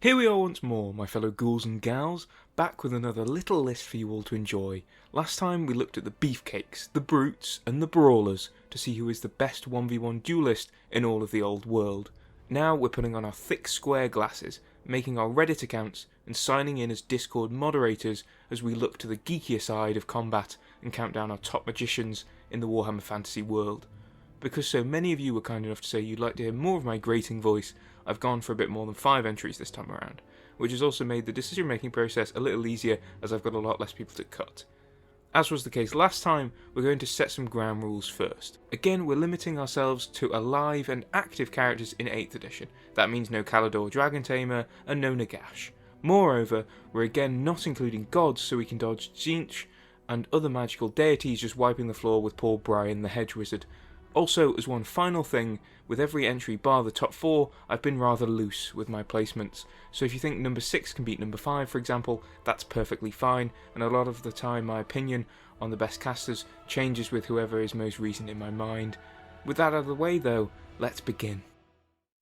Here we are once more, my fellow ghouls and gals, back with another little list for you all to enjoy. Last time we looked at the beefcakes, the brutes, and the brawlers to see who is the best 1v1 duelist in all of the old world. Now we're putting on our thick square glasses, making our Reddit accounts, and signing in as Discord moderators as we look to the geekier side of combat and count down our top magicians in the Warhammer fantasy world. Because so many of you were kind enough to say you'd like to hear more of my grating voice, I've gone for a bit more than 5 entries this time around, which has also made the decision making process a little easier as I've got a lot less people to cut. As was the case last time, we're going to set some ground rules first. Again, we're limiting ourselves to alive and active characters in 8th edition. That means no Kalidor Dragon Tamer and no Nagash. Moreover, we're again not including gods so we can dodge Tzeentch and other magical deities just wiping the floor with poor Brian the Hedge Wizard. Also, as one final thing, with every entry bar the top 4, I've been rather loose with my placements. So if you think number 6 can beat number 5, for example, that's perfectly fine, and a lot of the time my opinion on the best casters changes with whoever is most recent in my mind. With that out of the way though, let's begin.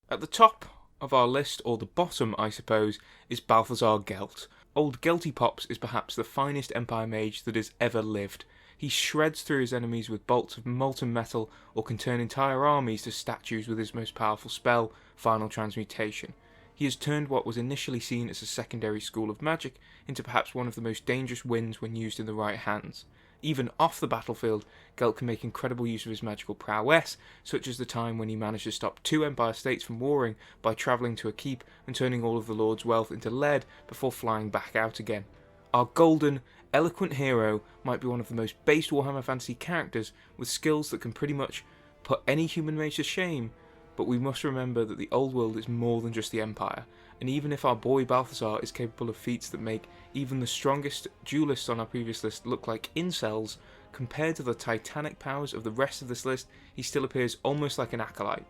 At the top of our list, or the bottom I suppose, is Balthazar Gelt. Old Gelty Pops is perhaps the finest Empire Mage that has ever lived. He shreds through his enemies with bolts of molten metal, or can turn entire armies to statues with his most powerful spell, Final Transmutation. He has turned what was initially seen as a secondary school of magic into perhaps one of the most dangerous winds when used in the right hands. Even off the battlefield, Gelt can make incredible use of his magical prowess, such as the time when he managed to stop 2 Empire states from warring by travelling to a keep and turning all of the Lord's wealth into lead before flying back out again. Our golden, eloquent hero might be one of the most based Warhammer Fantasy characters with skills that can pretty much put any human mage to shame, but we must remember that the old world is more than just the Empire, and even if our boy Balthazar is capable of feats that make even the strongest duelists on our previous list look like incels, compared to the titanic powers of the rest of this list, he still appears almost like an acolyte.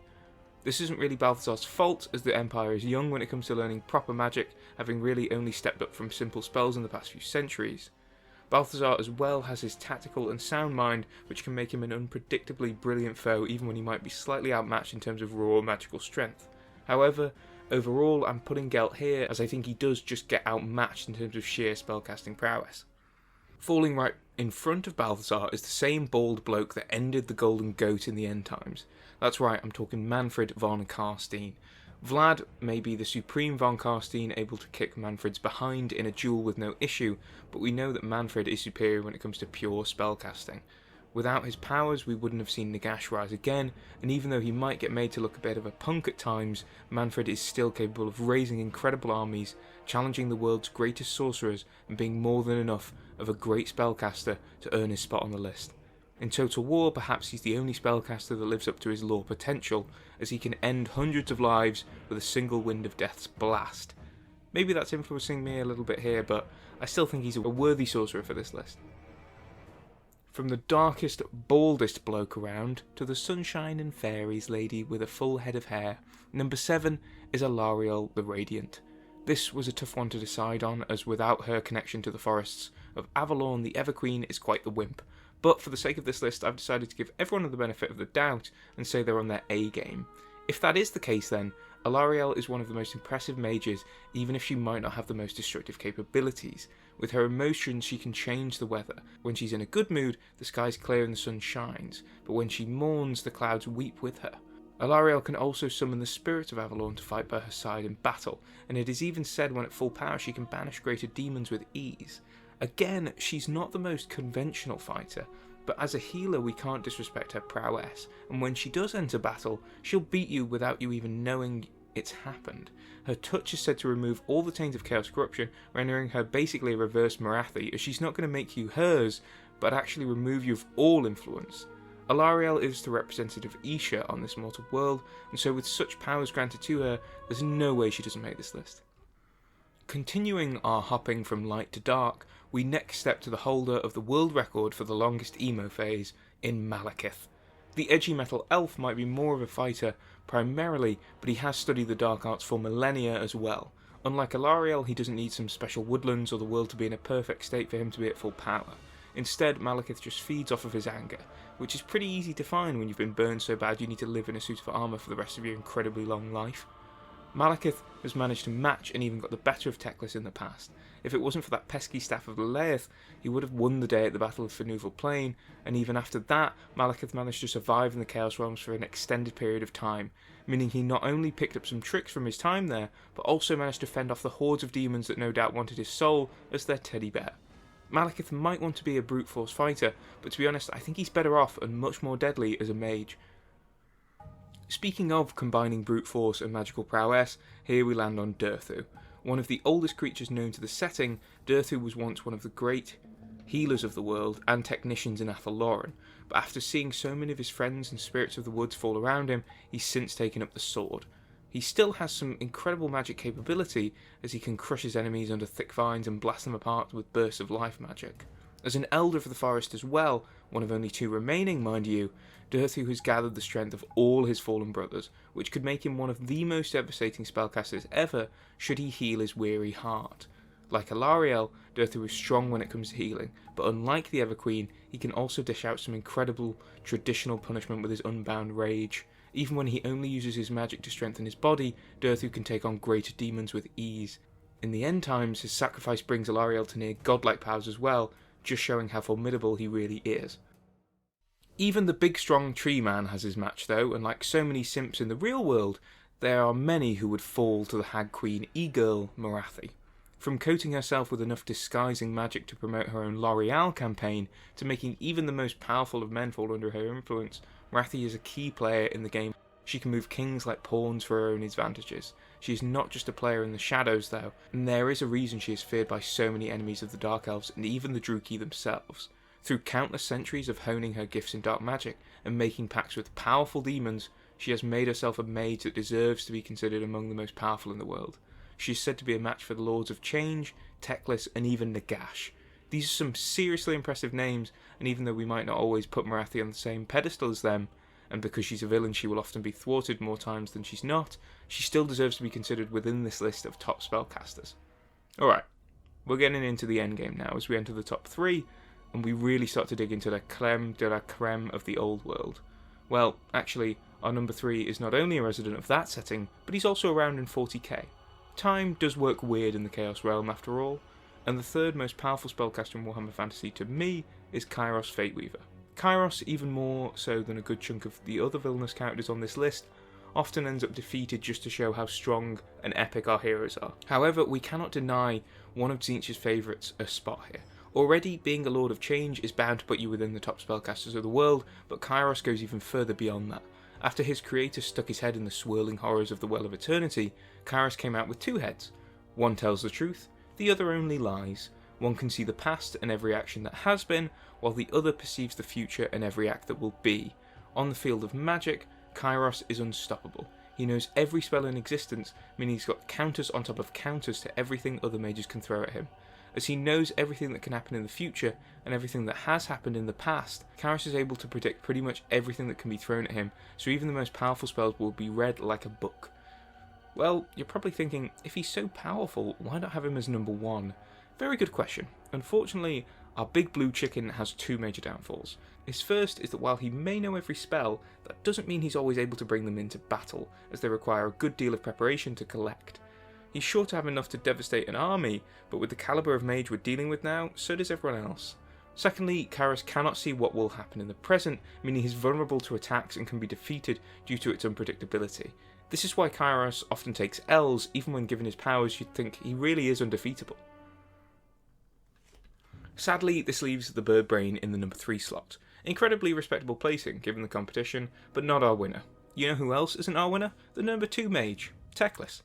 This isn't really Balthazar's fault, as the Empire is young when it comes to learning proper magic, having really only stepped up from simple spells in the past few centuries. Balthazar as well has his tactical and sound mind, which can make him an unpredictably brilliant foe even when he might be slightly outmatched in terms of raw magical strength. However, overall I'm putting Gelt here as I think he does just get outmatched in terms of sheer spellcasting prowess. Falling right in front of Balthazar is the same bald bloke that ended the Golden Goat in the end times. That's right, I'm talking Manfred von Carstein. Vlad may be the supreme von Carstein, able to kick Manfred's behind in a duel with no issue, but we know that Manfred is superior when it comes to pure spellcasting. Without his powers, we wouldn't have seen Nagash rise again, and even though he might get made to look a bit of a punk at times, Manfred is still capable of raising incredible armies, challenging the world's greatest sorcerers, and being more than enough of a great spellcaster to earn his spot on the list. In Total War, perhaps he's the only spellcaster that lives up to his lore potential, as he can end hundreds of lives with a single Wind of Death's blast. Maybe that's influencing me a little bit here, but I still think he's a worthy sorcerer for this list. From the darkest, baldest bloke around, to the sunshine and fairies lady with a full head of hair, number 7 is Alarielle the Radiant. This was a tough one to decide on, as without her connection to the forests of Avalorn, the Everqueen is quite the wimp. But for the sake of this list, I've decided to give everyone the benefit of the doubt and say they're on their A game. If that is the case then, Alarielle is one of the most impressive mages, even if she might not have the most destructive capabilities. With her emotions, she can change the weather. When she's in a good mood, the sky's clear and the sun shines, but when she mourns, the clouds weep with her. Alarielle can also summon the spirits of Avalorn to fight by her side in battle, and it is even said when at full power she can banish greater demons with ease. Again, she's not the most conventional fighter, but as a healer we can't disrespect her prowess, and when she does enter battle, she'll beat you without you even knowing it's happened. Her touch is said to remove all the taint of Chaos Corruption, rendering her basically a reverse Rathy, as she's not going to make you hers, but actually remove you of all influence. Alarielle is the representative of Isha on this mortal world, and so with such powers granted to her, there's no way she doesn't make this list. Continuing our hopping from light to dark, we next step to the holder of the world record for the longest emo phase, in Malakith. The edgy metal elf might be more of a fighter primarily, but he has studied the dark arts for millennia as well. Unlike Alarielle, he doesn't need some special woodlands or the world to be in a perfect state for him to be at full power. Instead, Malakith just feeds off of his anger, which is pretty easy to find when you've been burned so bad you need to live in a suit of armour for the rest of your incredibly long life. Malakith has managed to match and even got the better of Teclis in the past. If it wasn't for that pesky staff of Lalaeth, he would have won the day at the Battle of Phanuval Plain, and even after that, Malakith managed to survive in the Chaos Realms for an extended period of time, meaning he not only picked up some tricks from his time there, but also managed to fend off the hordes of demons that no doubt wanted his soul as their teddy bear. Malakith might want to be a brute force fighter, but to be honest, I think he's better off and much more deadly as a mage. Speaking of combining brute force and magical prowess, here we land on Durthu. One of the oldest creatures known to the setting, Durthu was once one of the great healers of the world and technicians in Athel-Loren, but after seeing so many of his friends and spirits of the woods fall around him, he's since taken up the sword. He still has some incredible magic capability, as he can crush his enemies under thick vines and blast them apart with bursts of life magic. As an elder of the forest as well, one of only 2 remaining mind you, Durthu has gathered the strength of all his fallen brothers, which could make him one of the most devastating spellcasters ever should he heal his weary heart. Like Alariel, Durthu is strong when it comes to healing, but unlike the Everqueen, he can also dish out some incredible traditional punishment with his unbound rage. Even when he only uses his magic to strengthen his body, Durthu can take on greater demons with ease. In the end times, his sacrifice brings Alariel to near godlike powers as well, just showing how formidable he really is. Even the big strong tree man has his match though, and like so many simps in the real world, there are many who would fall to the hag queen e-girl Rathy. From coating herself with enough disguising magic to promote her own L'Oreal campaign, to making even the most powerful of men fall under her influence, Rathy is a key player in the game. She can move kings like pawns for her own advantages. She is not just a player in the shadows though, and there is a reason she is feared by so many enemies of the Dark Elves and even the Druchii themselves. Through countless centuries of honing her gifts in dark magic and making pacts with powerful demons, she has made herself a mage that deserves to be considered among the most powerful in the world. She is said to be a match for the Lords of Change, Teclis, and even Nagash. These are some seriously impressive names, and even though we might not always put Rathy on the same pedestal as them, and because she's a villain she will often be thwarted more times than she's not, she still deserves to be considered within this list of top spellcasters. Alright, we're getting into the endgame now as we enter the top 3, and we really start to dig into the creme de la creme of the old world. Well, actually, our number 3 is not only a resident of that setting, but he's also around in 40k. Time does work weird in the Chaos Realm after all, and the 3rd most powerful spellcaster in Warhammer Fantasy to me is Kairos Fateweaver. Kairos, even more so than a good chunk of the other villainous characters on this list, often ends up defeated just to show how strong and epic our heroes are. However, we cannot deny one of Tzeentch's favourites a spot here. Already, being a Lord of Change is bound to put you within the top spellcasters of the world, but Kairos goes even further beyond that. After his creator stuck his head in the swirling horrors of the Well of Eternity, Kairos came out with 2 heads. One tells the truth, the other only lies. One can see the past and every action that has been, while the other perceives the future and every act that will be. On the field of magic, Kairos is unstoppable. He knows every spell in existence, meaning he's got counters on top of counters to everything other mages can throw at him. As he knows everything that can happen in the future, and everything that has happened in the past, Kairos is able to predict pretty much everything that can be thrown at him, so even the most powerful spells will be read like a book. Well, you're probably thinking, if he's so powerful, why not have him as number 1? Very good question. Unfortunately, our big blue chicken has 2 major downfalls. His first is that while he may know every spell, that doesn't mean he's always able to bring them into battle, as they require a good deal of preparation to collect. He's sure to have enough to devastate an army, but with the calibre of mage we're dealing with now, so does everyone else. Secondly, Kairos cannot see what will happen in the present, meaning he's vulnerable to attacks and can be defeated due to its unpredictability. This is why Kairos often takes L's, even when given his powers you'd think he really is undefeatable. Sadly, this leaves the Bird Brain in the number 3 slot. Incredibly respectable placing, given the competition, but not our winner. You know who else isn't our winner? The number 2 mage, Teclis.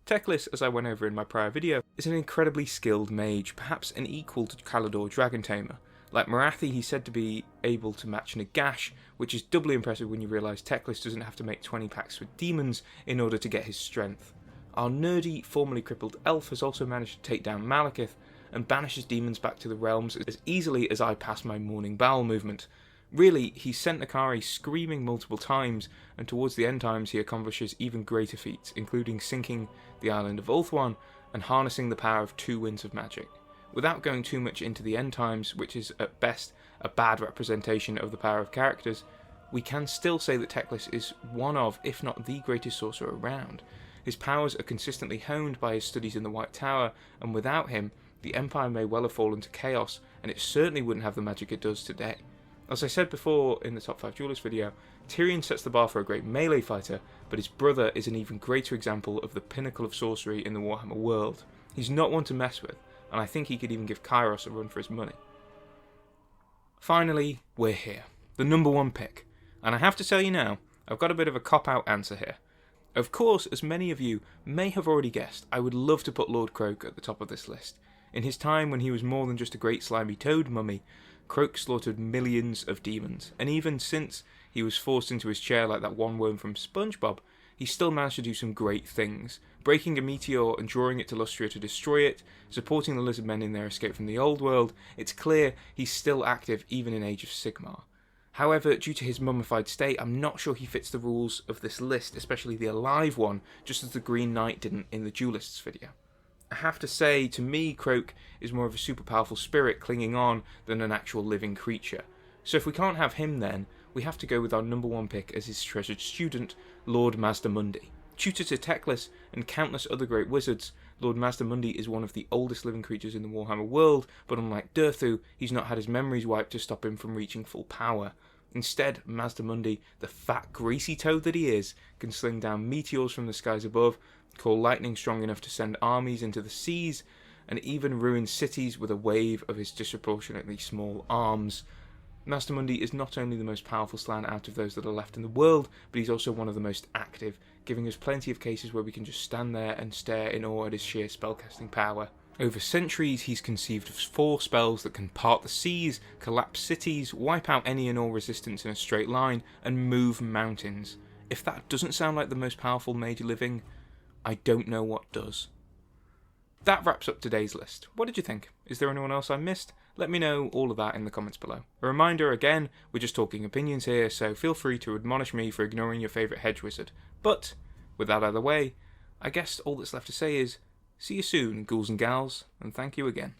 Teclis, as I went over in my prior video, is an incredibly skilled mage, perhaps an equal to Kalador Dragon Tamer. Like Rathy, he's said to be able to match Nagash, which is doubly impressive when you realise Teclis doesn't have to make 20 pacts with demons in order to get his strength. Our nerdy, formerly crippled elf has also managed to take down Malakith, and banishes demons back to the realms as easily as I pass my morning bowel movement. Really, he sent Akari screaming multiple times, and towards the end times he accomplishes even greater feats, including sinking the island of Ulthuan and harnessing the power of 2 winds of magic. Without going too much into the end times, which is at best a bad representation of the power of characters, we can still say that Teclis is one of, if not the greatest sorcerer around. His powers are consistently honed by his studies in the White Tower, and without him, the Empire may well have fallen to chaos, and it certainly wouldn't have the magic it does today. As I said before in the top 5 duelist video, Tyrion sets the bar for a great melee fighter, but his brother is an even greater example of the pinnacle of sorcery in the Warhammer world. He's not one to mess with, and I think he could even give Kairos a run for his money. Finally, we're here. The number 1 pick. And I have to tell you now, I've got a bit of a cop-out answer here. Of course, as many of you may have already guessed, I would love to put Lord Croak at the top of this list. In his time when he was more than just a great slimy toad mummy, Croak slaughtered millions of demons, and even since he was forced into his chair like that one worm from SpongeBob, he still managed to do some great things, breaking a meteor and drawing it to Lustria to destroy it, supporting the lizardmen in their escape from the old world. It's clear he's still active even in Age of Sigmar. However, due to his mummified state, I'm not sure he fits the rules of this list, especially the alive one, just as the Green Knight didn't in the Duelists video. I have to say, to me, Croak is more of a super powerful spirit clinging on than an actual living creature. So if we can't have him then, we have to go with our number 1 pick as his treasured student, Lord Mazdamundi. Tutor to Teclis and countless other great wizards, Lord Mazdamundi is one of the oldest living creatures in the Warhammer world, but unlike Durthu, he's not had his memories wiped to stop him from reaching full power. Instead, Mazdamundi, the fat, greasy toad that he is, can sling down meteors from the skies above, call lightning strong enough to send armies into the seas, and even ruin cities with a wave of his disproportionately small arms. Mazdamundi is not only the most powerful slan out of those that are left in the world, but he's also one of the most active, giving us plenty of cases where we can just stand there and stare in awe at his sheer spellcasting power. Over centuries, he's conceived of 4 spells that can part the seas, collapse cities, wipe out any and all resistance in a straight line, and move mountains. If that doesn't sound like the most powerful mage living, I don't know what does. That wraps up today's list. What did you think? Is there anyone else I missed? Let me know all of that in the comments below. A reminder again, we're just talking opinions here, so feel free to admonish me for ignoring your favourite hedge wizard. But, with that out of the way, I guess all that's left to say is, see you soon, ghouls and gals, and thank you again.